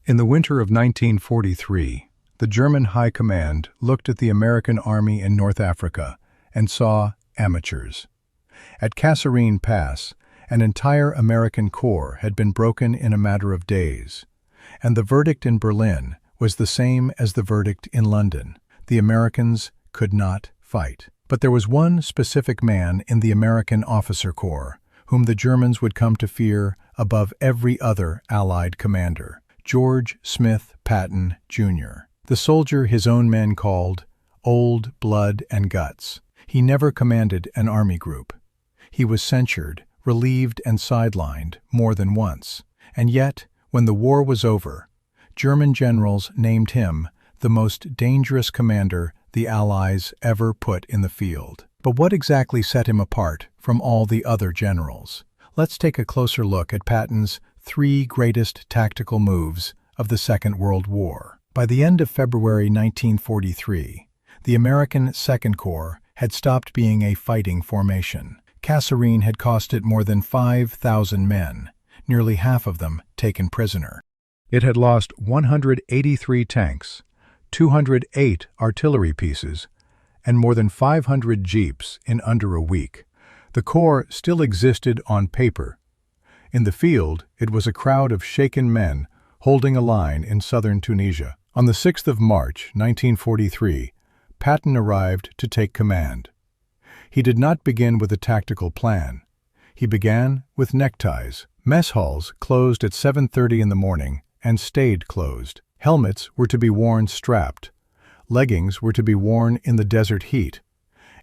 In the winter of 1943, the German High Command looked at the American Army in North Africa and saw amateurs. At Kasserine Pass, an entire American corps had been broken in a matter of days, and the verdict in Berlin was the same as the verdict in London. The Americans could not fight. But there was one specific man in the American officer corps whom the Germans would come to fear above every other Allied commander: George Smith Patton, Jr., the soldier his own men called Old Blood and Guts. He never commanded an army group. He was censured, relieved, and sidelined more than once. And yet, when the war was over, German generals named him the most dangerous commander the Allies ever put in the field. But what exactly set him apart from all the other generals? Let's take a closer look at Patton's three greatest tactical moves of the Second World War. By the end of February 1943, the American Second Corps had stopped being a fighting formation. Kasserine had cost it more than 5,000 men, nearly half of them taken prisoner. It had lost 183 tanks, 208 artillery pieces, and more than 500 jeeps in under a week. The Corps still existed on paper. In the field, it was a crowd of shaken men holding a line in southern Tunisia. On the 6th of March, 1943, Patton arrived to take command. He did not begin with a tactical plan. He began with neckties. Mess halls closed at 7:30 in the morning and stayed closed. Helmets were to be worn strapped. Leggings were to be worn in the desert heat.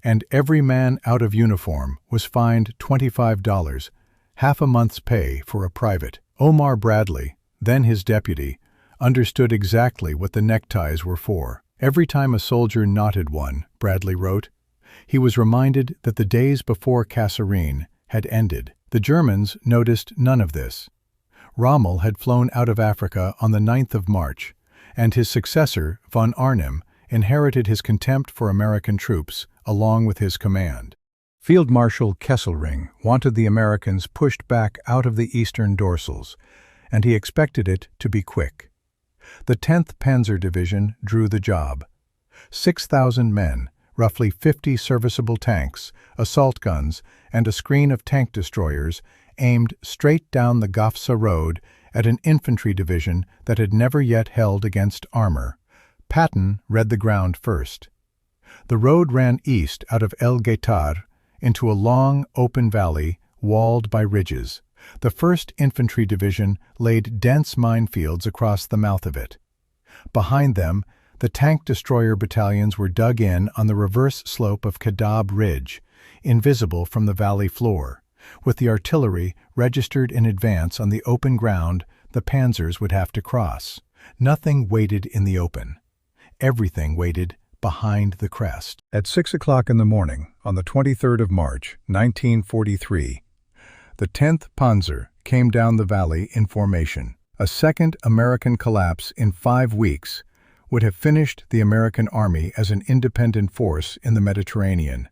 And every man out of uniform was fined $25, half a month's pay for a private. Omar Bradley, then his deputy, understood exactly what the neckties were for. Every time a soldier knotted one, Bradley wrote, he was reminded that the days before Kasserine had ended. The Germans noticed none of this. Rommel had flown out of Africa on the 9th of March, and his successor, von Arnim, inherited his contempt for American troops along with his command. Field Marshal Kesselring wanted the Americans pushed back out of the eastern dorsals, and he expected it to be quick. The 10th Panzer Division drew the job. 6,000 men, roughly 50 serviceable tanks, assault guns, and a screen of tank destroyers aimed straight down the Gafsa road at an infantry division that had never yet held against armor. Patton read the ground first. The road ran east out of El Guettar into a long, open valley walled by ridges. The 1st Infantry Division laid dense minefields across the mouth of it. Behind them, the tank destroyer battalions were dug in on the reverse slope of Kadab Ridge, invisible from the valley floor. With the artillery registered in advance on the open ground the panzers would have to cross. Nothing waited in the open. Everything waited behind the crest. At 6 o'clock in the morning, on the 23rd of March, 1943, the 10th Panzer came down the valley in formation. A second American collapse in 5 weeks would have finished the American Army as an independent force in the Mediterranean,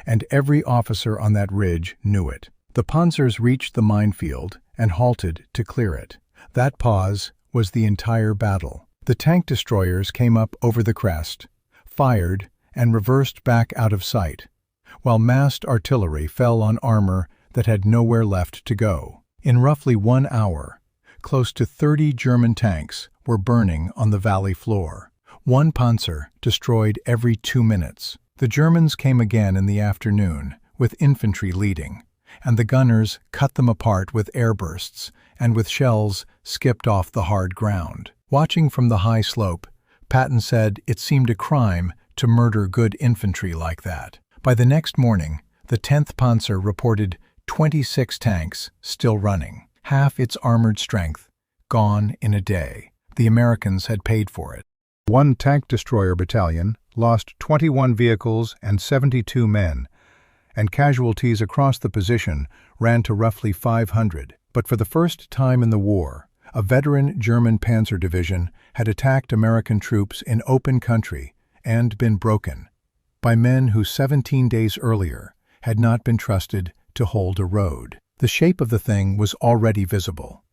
and every officer on that ridge knew it. The panzers reached the minefield and halted to clear it. That pause was the entire battle. The tank destroyers came up over the crest, fired, and reversed back out of sight, while massed artillery fell on armor that had nowhere left to go. In roughly 1 hour, close to 30 German tanks were burning on the valley floor. One panzer destroyed every 2 minutes. The Germans came again in the afternoon, with infantry leading, and the gunners cut them apart with airbursts and with shells skipped off the hard ground. Watching from the high slope, Patton said it seemed a crime to murder good infantry like that. By the next morning, the 10th Panzer reported 26 tanks still running, half its armored strength, gone in a day. The Americans had paid for it. One tank destroyer battalion lost 21 vehicles and 72 men, and casualties across the position ran to roughly 500. But for the first time in the war, a veteran German Panzer Division had attacked American troops in open country and been broken by men who 17 days earlier had not been trusted to hold a road. The shape of the thing was already visible.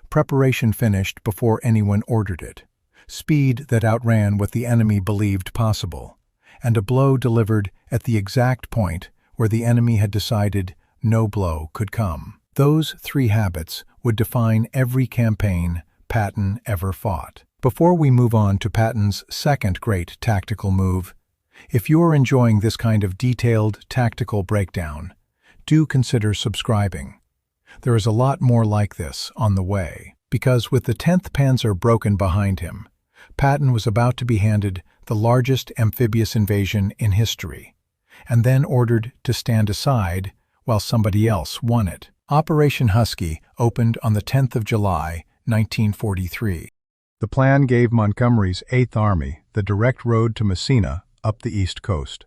Preparation finished before anyone ordered it. Speed that outran what the enemy believed possible. And a blow delivered at the exact point where the enemy had decided no blow could come. Those three habits would define every campaign Patton ever fought. Before we move on to Patton's second great tactical move, if you are enjoying this kind of detailed tactical breakdown, do consider subscribing. There is a lot more like this on the way, because with the 10th Panzer broken behind him, Patton was about to be handed the largest amphibious invasion in history, and then ordered to stand aside while somebody else won it. Operation Husky opened on the 10th of July, 1943. The plan gave Montgomery's 8th Army the direct road to Messina up the east coast.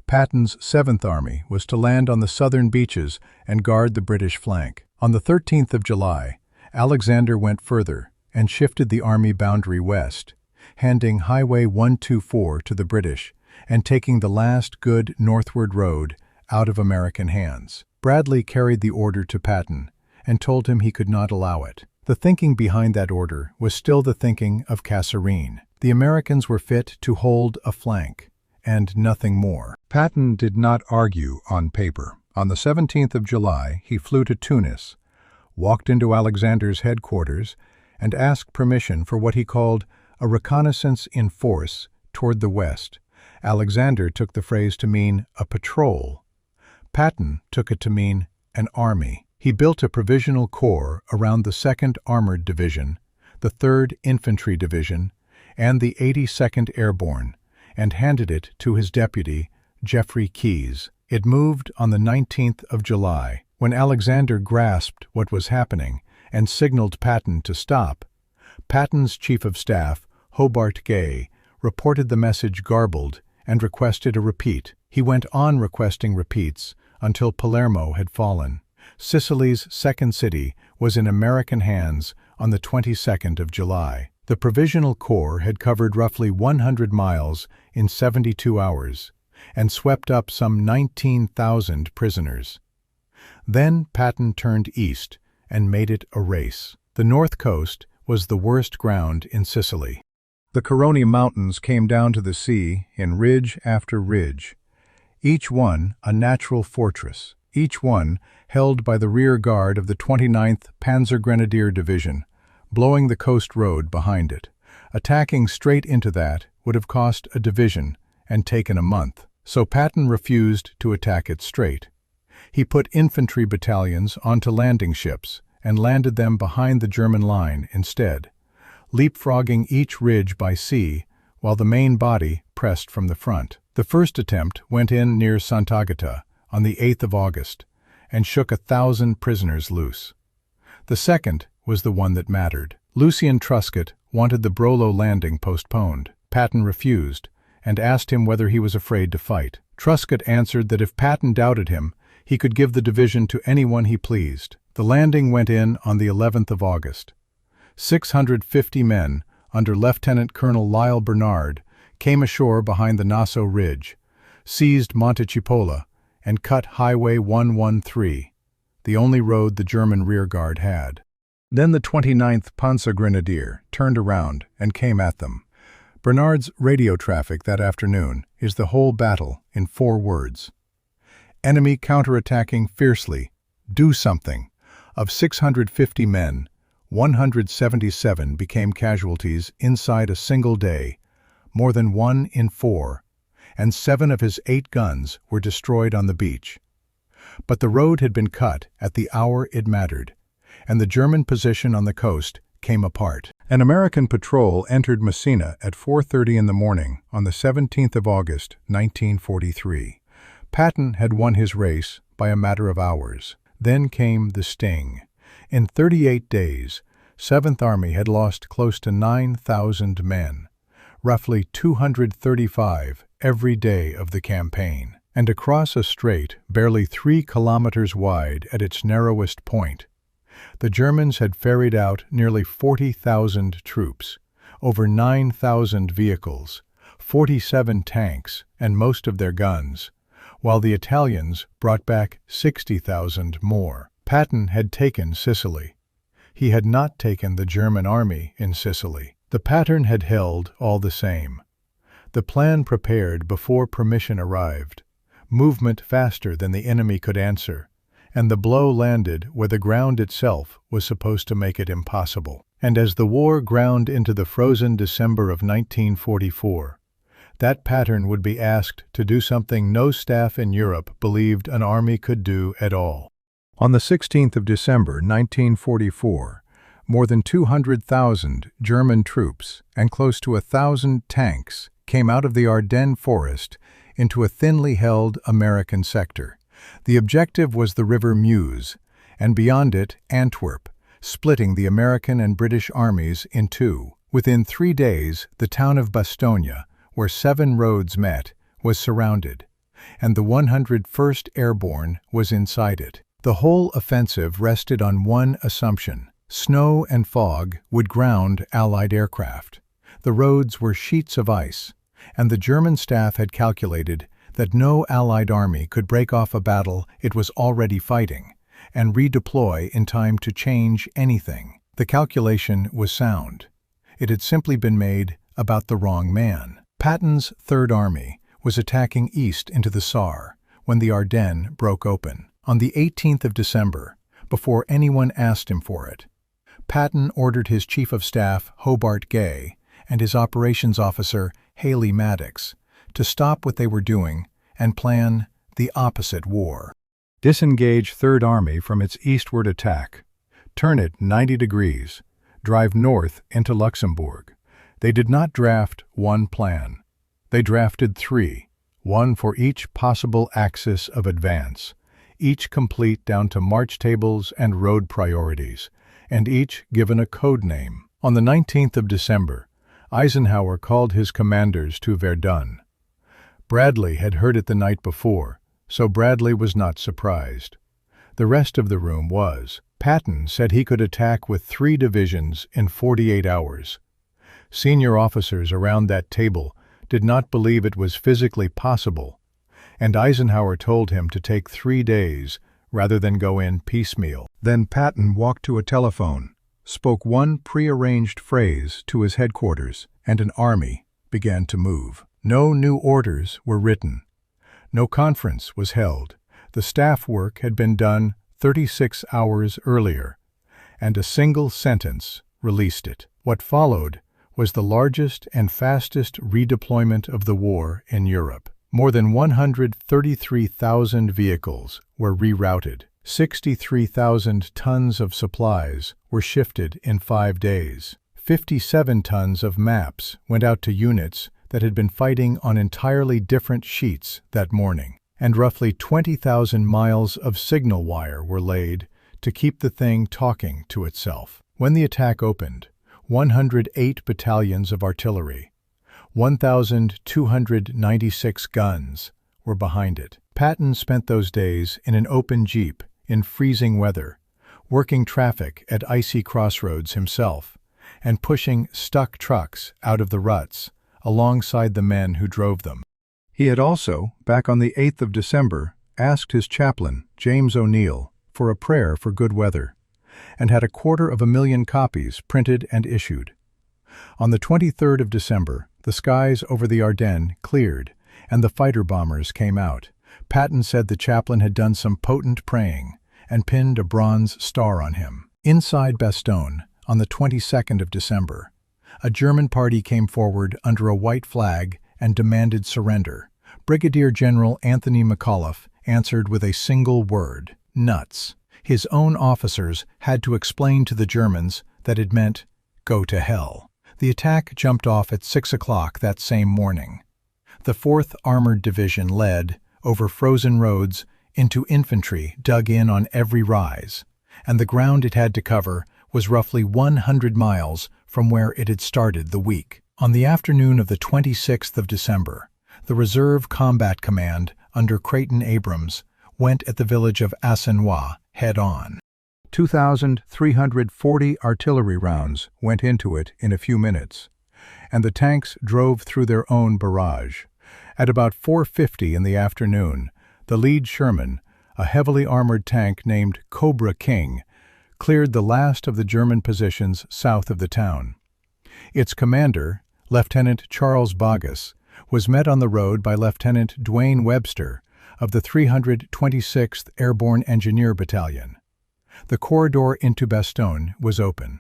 Patton's 7th Army was to land on the southern beaches and guard the British flank. On the 13th of July, Alexander went further and shifted the army boundary west, handing Highway 124 to the British and taking the last good northward road out of American hands. Bradley carried the order to Patton and told him he could not allow it. The thinking behind that order was still the thinking of Kasserine. The Americans were fit to hold a flank, and nothing more. Patton did not argue on paper. On the 17th of July, he flew to Tunis, walked into Alexander's headquarters, and asked permission for what he called a reconnaissance in force toward the west. Alexander took the phrase to mean a patrol. Patton took it to mean an army. He built a provisional corps around the 2nd Armored Division, the 3rd Infantry Division, and the 82nd Airborne, and handed it to his deputy, Jeffrey Keyes. It moved on the 19th of July. When Alexander grasped what was happening and signaled Patton to stop, Patton's chief of staff, Hobart Gay, reported the message garbled and requested a repeat. He went on requesting repeats until Palermo had fallen. Sicily's second city was in American hands on the 22nd of July. The Provisional Corps had covered roughly 100 miles in 72 hours and swept up some 19,000 prisoners. Then Patton turned east and made it a race. The north coast was the worst ground in Sicily. The Caroni Mountains came down to the sea in ridge after ridge, each one a natural fortress, each one held by the rear guard of the 29th Panzer Grenadier Division, blowing the coast road behind it. Attacking straight into that would have cost a division and taken a month, so Patton refused to attack it straight. He put infantry battalions onto landing ships and landed them behind the German line instead, leapfrogging each ridge by sea while the main body pressed from the front. The first attempt went in near Sant'Agata on the 8th of August and shook 1,000 prisoners loose. The second was the one that mattered. Lucien Truscott wanted the Brolo landing postponed. Patton refused and asked him whether he was afraid to fight. Truscott answered that if Patton doubted him, he could give the division to anyone he pleased. The landing went in on the 11th of August. 650 men, under Lieutenant Colonel Lyle Bernard, came ashore behind the Naso Ridge, seized Montechipola, and cut Highway 113, the only road the German rearguard had. Then the 29th Panzer Grenadier turned around and came at them. Bernard's radio traffic that afternoon is the whole battle in 4 words. Enemy counterattacking fiercely. Do something. Of 650 men, 177 became casualties inside a single day, more than 1 in 4, and 7 of his 8 guns were destroyed on the beach. But the road had been cut at the hour it mattered, and the German position on the coast came apart. An American patrol entered Messina at 4:30 in the morning on the 17th of August, 1943. Patton had won his race by a matter of hours. Then came the sting. In 38 days, 7th Army had lost close to 9,000 men, roughly 235 every day of the campaign. And across a strait barely 3 kilometers wide at its narrowest point, the Germans had ferried out nearly 40,000 troops, over 9,000 vehicles, 47 tanks, and most of their guns, while the Italians brought back 60,000 more. Patton had taken Sicily. He had not taken the German army in Sicily. The pattern had held all the same. The plan prepared before permission arrived, movement faster than the enemy could answer, and the blow landed where the ground itself was supposed to make it impossible. And as the war ground into the frozen December of 1944, that pattern would be asked to do something no staff in Europe believed an army could do at all. On the 16th of December 1944, more than 200,000 German troops and close to 1,000 tanks came out of the Ardennes forest into a thinly held American sector. The objective was the River Meuse, and beyond it, Antwerp, splitting the American and British armies in two. Within 3 days, the town of Bastogne, where 7 roads met, was surrounded, and the 101st Airborne was inside it. The whole offensive rested on one assumption: snow and fog would ground Allied aircraft. The roads were sheets of ice, and the German staff had calculated that no Allied army could break off a battle it was already fighting and redeploy in time to change anything. The calculation was sound. It had simply been made about the wrong man. Patton's Third Army was attacking east into the Saar when the Ardennes broke open. On the 18th of December, before anyone asked him for it, Patton ordered his Chief of Staff, Hobart Gay, and his operations officer, Haley Maddox, to stop what they were doing and plan the opposite war. Disengage Third Army from its eastward attack, turn it 90 degrees, drive north into Luxembourg. They did not draft one plan. They drafted 3, one for each possible axis of advance, each complete down to march tables and road priorities, and each given a code name. On the 19th of December, Eisenhower called his commanders to Verdun. Bradley had heard it the night before, so Bradley was not surprised. The rest of the room was. Patton said he could attack with 3 divisions in 48 hours. Senior officers around that table did not believe it was physically possible, and Eisenhower told him to take 3 days rather than go in piecemeal. Then Patton walked to a telephone, spoke one prearranged phrase to his headquarters, and an army began to move. No new orders were written. No conference was held. The staff work had been done 36 hours earlier, and a single sentence released it. What followed was the largest and fastest redeployment of the war in Europe. More than 133,000 vehicles were rerouted. 63,000 tons of supplies were shifted in 5 days. 57 tons of maps went out to units that had been fighting on entirely different sheets that morning, and roughly 20,000 miles of signal wire were laid to keep the thing talking to itself. When the attack opened, 108 battalions of artillery, 1,296 guns were behind it. Patton spent those days in an open jeep in freezing weather, working traffic at icy crossroads himself, and pushing stuck trucks out of the ruts alongside the men who drove them. He had also, back on the 8th of December, asked his chaplain, James O'Neill, for a prayer for good weather, and had 250,000 copies printed and issued. On the 23rd of December, the skies over the Ardennes cleared, and the fighter bombers came out. Patton said the chaplain had done some potent praying and pinned a bronze star on him. Inside Bastogne, on the 22nd of December, a German party came forward under a white flag and demanded surrender. Brigadier General Anthony McAuliffe answered with a single word: nuts. His own officers had to explain to the Germans that it meant, go to hell. The attack jumped off at 6 o'clock that same morning. The 4th Armored Division led, over frozen roads, into infantry dug in on every rise, and the ground it had to cover was roughly 100 miles from where it had started the week. On the afternoon of the 26th of December, the Reserve Combat Command under Creighton Abrams went at the village of Assenois head-on. 2,340 artillery rounds went into it in a few minutes, and the tanks drove through their own barrage. At about 4:50 in the afternoon, the lead Sherman, a heavily armored tank named Cobra King, cleared the last of the German positions south of the town. Its commander, Lieutenant Charles Bogus, was met on the road by Lieutenant Dwayne Webster of the 326th Airborne Engineer Battalion. The corridor into Bastogne was open.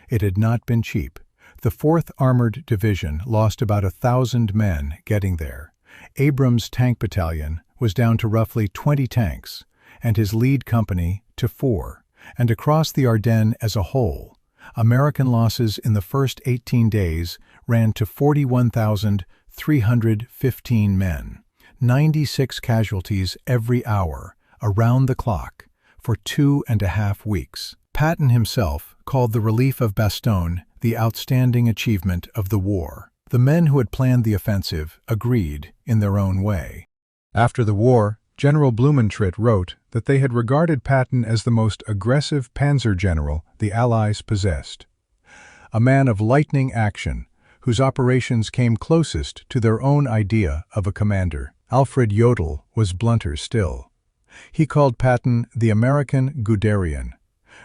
It had not been cheap. The 4th Armored Division lost about 1,000 men getting there. Abrams' tank battalion was down to roughly 20 tanks, and his lead company to 4. And across the Ardennes as a whole, American losses in the first 18 days ran to 41,315 men, 96 casualties every hour, around the clock, for 2.5 weeks. Patton himself called the relief of Bastogne the outstanding achievement of the war. The men who had planned the offensive agreed in their own way. After the war, General Blumentritt wrote that they had regarded Patton as the most aggressive panzer general the Allies possessed. A man of lightning action, whose operations came closest to their own idea of a commander. Alfred Jodl was blunter still. He called Patton the American Guderian,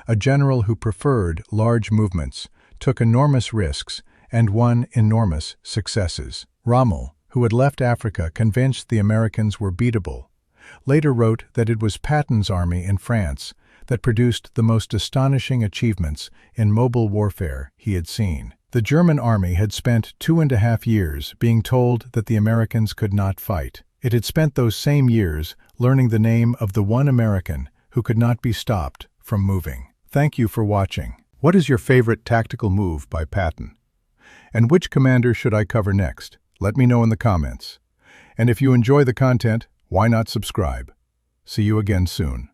a general who preferred large movements, took enormous risks, and won enormous successes. Rommel, who had left Africa convinced the Americans were beatable, later wrote that it was Patton's army in France that produced the most astonishing achievements in mobile warfare he had seen. The German army had spent 2.5 years being told that the Americans could not fight. It had spent those same years learning the name of the one American who could not be stopped from moving. Thank you for watching. What is your favorite tactical move by Patton? And which commander should I cover next? Let me know in the comments. And if you enjoy the content, why not subscribe? See you again soon.